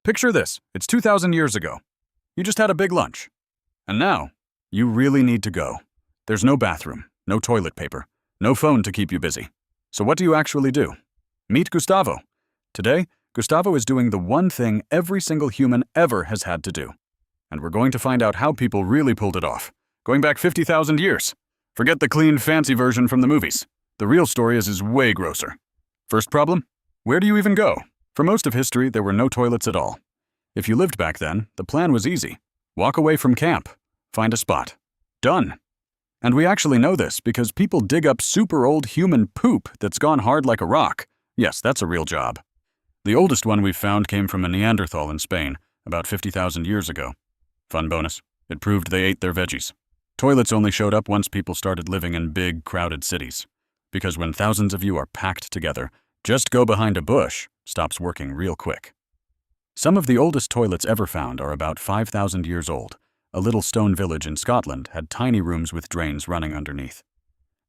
Picture this, it's 2,000 years ago. You just had a big lunch. And now, you really need to go. There's no bathroom, no toilet paper, no phone to keep you busy. So what do you actually do? Meet Gustavo. Today, Gustavo is doing the one thing every single human ever has had to do. And we're going to find out how people really pulled it off, going back 50,000 years. Forget the clean, fancy version from the movies. The real story is way grosser. First problem? Where do you even go? For most of history, there were no toilets at all. If you lived back then, the plan was easy. Walk away from camp. Find a spot. Done. And we actually know this because people dig up super old human poop that's gone hard like a rock. Yes, that's a real job. The oldest one we've found came from a Neanderthal in Spain, about 50,000 years ago. Fun bonus. It proved they ate their veggies. Toilets only showed up once people started living in big, crowded cities. Because when thousands of you are packed together, just go behind a bush stops working real quick. Some of the oldest toilets ever found are about 5,000 years old. A little stone village in Scotland had tiny rooms with drains running underneath.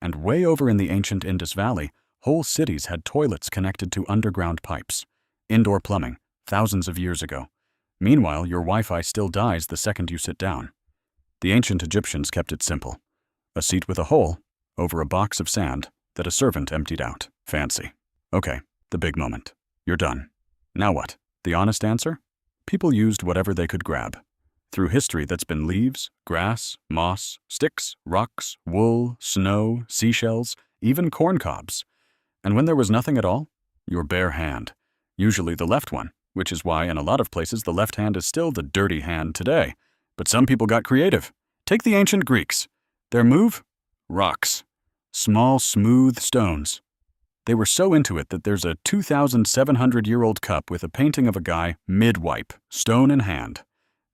And way over in the ancient Indus Valley, whole cities had toilets connected to underground pipes. Indoor plumbing, thousands of years ago. Meanwhile, your Wi-Fi still dies the second you sit down. The ancient Egyptians kept it simple. A seat with a hole over a box of sand that a servant emptied out. Fancy. Okay, the big moment. You're done. Now what? The honest answer? People used whatever they could grab. Through history that's been leaves, grass, moss, sticks, rocks, wool, snow, seashells, even corn cobs. And when there was nothing at all, your bare hand. Usually the left one, which is why in a lot of places the left hand is still the dirty hand today. But some people got creative. Take the ancient Greeks. Their move? Rocks. Small, smooth stones. They were so into it that there's a 2,700-year-old cup with a painting of a guy mid-wipe, stone in hand.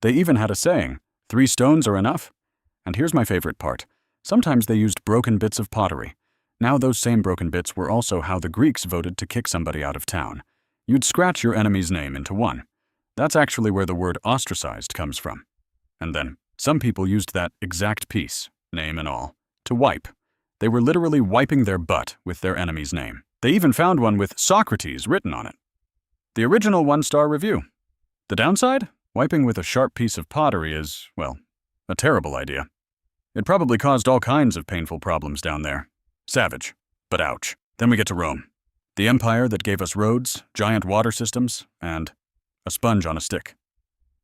They even had a saying, 3 stones are enough. And here's my favorite part. Sometimes they used broken bits of pottery. Now those same broken bits were also how the Greeks voted to kick somebody out of town. You'd scratch your enemy's name into one. That's actually where the word ostracized comes from. And then, some people used that exact piece, name and all, to wipe. They were literally wiping their butt with their enemy's name. They even found one with Socrates written on it. The original 1-star review. The downside? Wiping with a sharp piece of pottery is, well, a terrible idea. It probably caused all kinds of painful problems down there. Savage, but ouch. Then we get to Rome. The empire that gave us roads, giant water systems, and a sponge on a stick.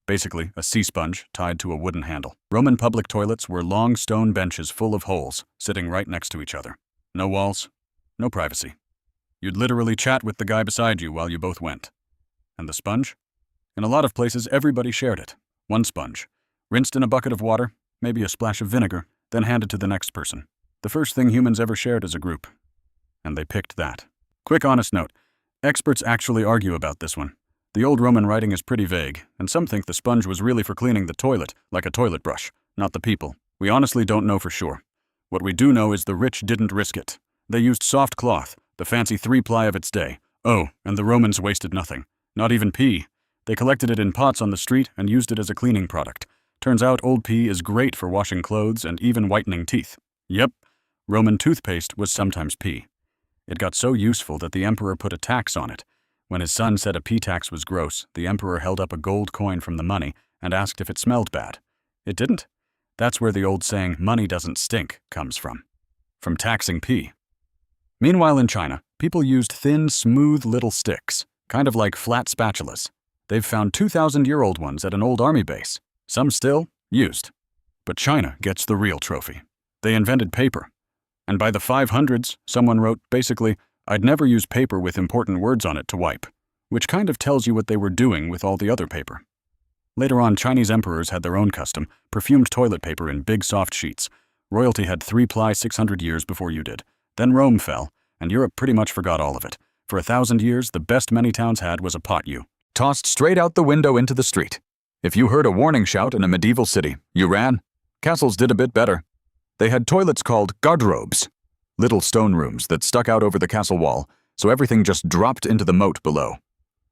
Basically, a sea sponge tied to a wooden handle. Roman public toilets were long stone benches full of holes, sitting right next to each other. No walls, no privacy. You'd literally chat with the guy beside you while you both went. And the sponge? In a lot of places, everybody shared it. One sponge. Rinsed in a bucket of water, maybe a splash of vinegar, then handed to the next person. The first thing humans ever shared as a group. And they picked that. Quick honest note, experts actually argue about this one. The old Roman writing is pretty vague, and some think the sponge was really for cleaning the toilet, like a toilet brush, not the people. We honestly don't know for sure. What we do know is the rich didn't risk it. They used soft cloth, the fancy 3-ply of its day. Oh, and the Romans wasted nothing. Not even pee. They collected it in pots on the street and used it as a cleaning product. Turns out old pee is great for washing clothes and even whitening teeth. Yep, Roman toothpaste was sometimes pee. It got so useful that the emperor put a tax on it. When his son said a pee tax was gross, the emperor held up a gold coin from the money and asked if it smelled bad. It didn't. That's where the old saying, money doesn't stink, comes from taxing pee. Meanwhile in China, people used thin, smooth little sticks, kind of like flat spatulas. They've found 2,000-year-old ones at an old army base. Some still used. But China gets the real trophy. They invented paper. And by the 500s, someone wrote, basically, I'd never use paper with important words on it to wipe, which kind of tells you what they were doing with all the other paper. Later on, Chinese emperors had their own custom, perfumed toilet paper in big soft sheets. Royalty had 3-ply 600 years before you did. Then Rome fell, and Europe pretty much forgot all of it. For 1,000 years, the best many towns had was a pot you tossed straight out the window into the street. If you heard a warning shout in a medieval city, you ran. Castles did a bit better. They had toilets called garderobes. Little stone rooms that stuck out over the castle wall, so everything just dropped into the moat below.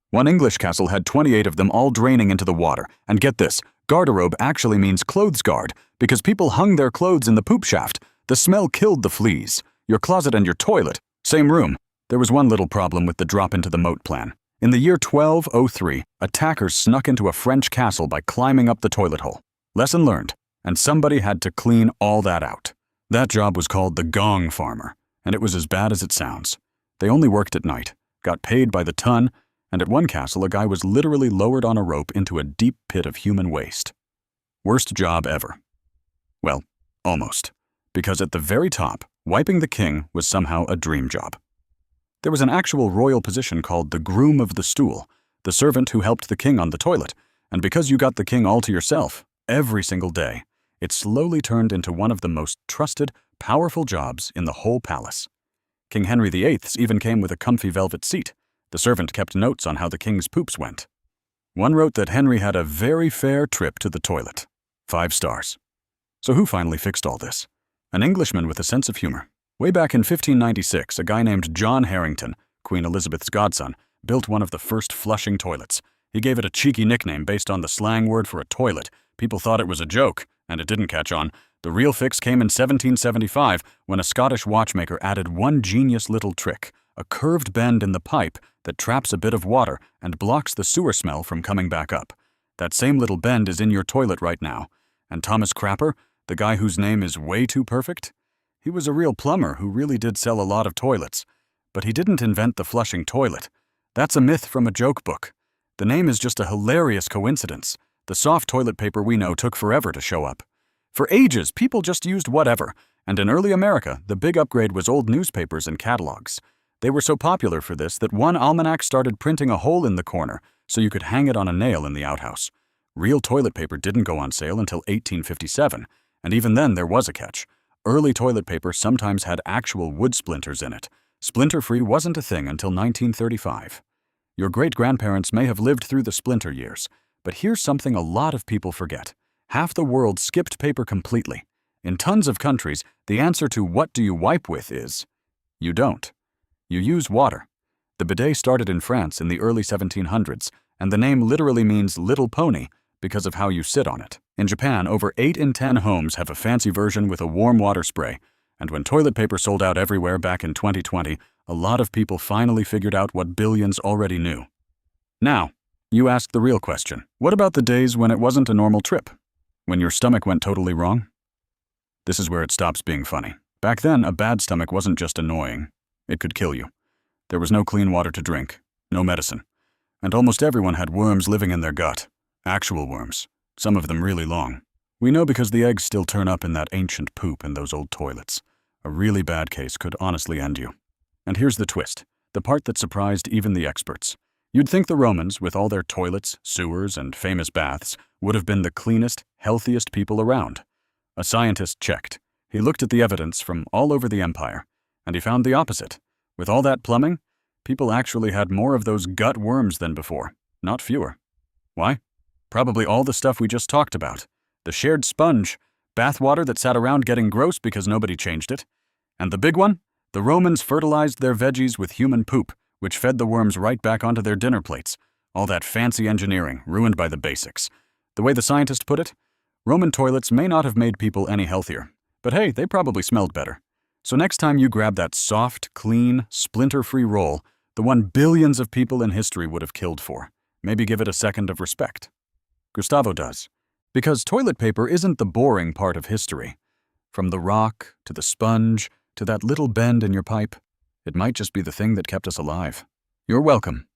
One English castle had 28 of them all draining into the water, and get this, garderobe actually means clothes guard, because people hung their clothes in the poop shaft. The smell killed the fleas. Your closet and your toilet, same room. There was one little problem with the drop into the moat plan. In the year 1203, attackers snuck into a French castle by climbing up the toilet hole. Lesson learned, and somebody had to clean all that out. That job was called the gong farmer, and it was as bad as it sounds. They only worked at night, got paid by the ton, and at one castle a guy was literally lowered on a rope into a deep pit of human waste. Worst job ever. Well, almost. Because at the very top, wiping the king was somehow a dream job. There was an actual royal position called the groom of the stool, the servant who helped the king on the toilet, and because you got the king all to yourself, every single day, it slowly turned into one of the most trusted, powerful jobs in the whole palace. King Henry VIII's even came with a comfy velvet seat. The servant kept notes on how the king's poops went. One wrote that Henry had a very fair trip to the toilet. 5 stars. So who finally fixed all this? An Englishman with a sense of humor. Way back in 1596, a guy named John Harrington, Queen Elizabeth's godson, built one of the first flushing toilets. He gave it a cheeky nickname based on the slang word for a toilet. People thought it was a joke, and it didn't catch on. The real fix came in 1775 when a Scottish watchmaker added one genius little trick, a curved bend in the pipe that traps a bit of water and blocks the sewer smell from coming back up. That same little bend is in your toilet right now. And Thomas Crapper, the guy whose name is way too perfect? He was a real plumber who really did sell a lot of toilets. But he didn't invent the flushing toilet. That's a myth from a joke book. The name is just a hilarious coincidence. The soft toilet paper we know took forever to show up. For ages, people just used whatever, and in early America, the big upgrade was old newspapers and catalogs. They were so popular for this that one almanac started printing a hole in the corner so you could hang it on a nail in the outhouse. Real toilet paper didn't go on sale until 1857, and even then there was a catch. Early toilet paper sometimes had actual wood splinters in it. Splinter-free wasn't a thing until 1935. Your great-grandparents may have lived through the splinter years, but here's something a lot of people forget. Half the world skipped paper completely. In tons of countries, the answer to what do you wipe with is, you don't. You use water. The bidet started in France in the early 1700s, and the name literally means little pony because of how you sit on it. In Japan, over 8 in 10 homes have a fancy version with a warm water spray, and when toilet paper sold out everywhere back in 2020, a lot of people finally figured out what billions already knew. Now, you ask the real question. What about the days when it wasn't a normal trip? When your stomach went totally wrong? This is where it stops being funny. Back then, a bad stomach wasn't just annoying. It could kill you. There was no clean water to drink, no medicine, and almost everyone had worms living in their gut. Actual worms, some of them really long. We know because the eggs still turn up in that ancient poop in those old toilets. A really bad case could honestly end you. And here's the twist, the part that surprised even the experts. You'd think the Romans, with all their toilets, sewers, and famous baths, would have been the cleanest, healthiest people around. A scientist checked. He looked at the evidence from all over the empire, and he found the opposite. With all that plumbing, people actually had more of those gut worms than before, not fewer. Why? Probably all the stuff we just talked about. The shared sponge, bath water that sat around getting gross because nobody changed it. And the big one? The Romans fertilized their veggies with human poop, which fed the worms right back onto their dinner plates. All that fancy engineering, ruined by the basics. The way the scientist put it, Roman toilets may not have made people any healthier, but hey, they probably smelled better. So next time you grab that soft, clean, splinter-free roll, the one billions of people in history would have killed for, maybe give it a second of respect. Gustavo does. Because toilet paper isn't the boring part of history. From the rock, to the sponge, to that little bend in your pipe, it might just be the thing that kept us alive. You're welcome.